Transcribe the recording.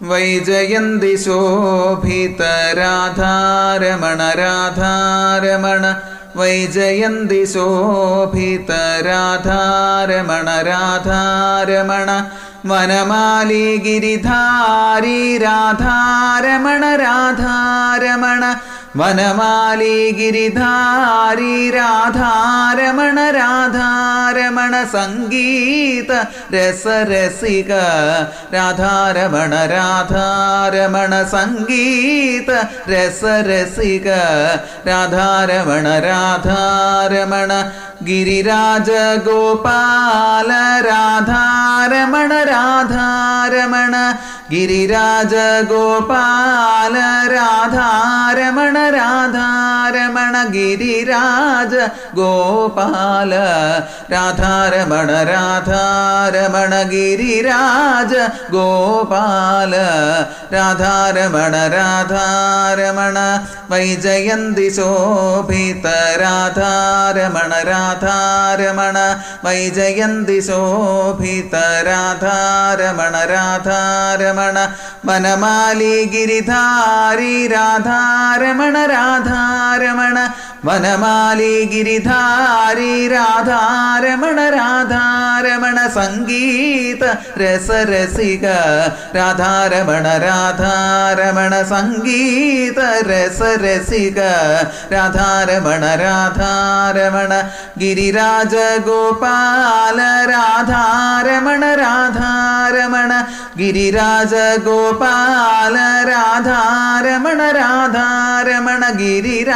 Vyjayanthi Sobhita Radharamana Radharamana Vyjayanthi Sobhita Radharamana Radharamana Vanamali ഗിരിധാരി Radharamana Radharamana Vanamali ഗിരിധാരി Radharamana Radharamana Sangeetha രസരസിക Radharamana Radharamana Sangeetha രസരസിക Radharamana Radharamana Giriraja Gopala Radharamana Radharamana Giriraja Gopala Radharamana Radharamana Giriraja Gopala Radharamana Radharamana Giriraja Gopala Radharamana Radharamana Vyjayanthi Sobhita Radharamana Radharamana Vyjayanthi Sobhita Radharamana Radharamana Vanamali ഗിരിധാരി Radharamana Radharamana Vanamali ഗിരിധാരി Radharamana Radharamana Sangeetha രസരസിക Radharamana Radharamana Sangeetha രസരസിക Radharamana Radharamana Giriraja Gopala Radharamana Radharamana Giriraja Gopala Radharamana Radharamana Giriraja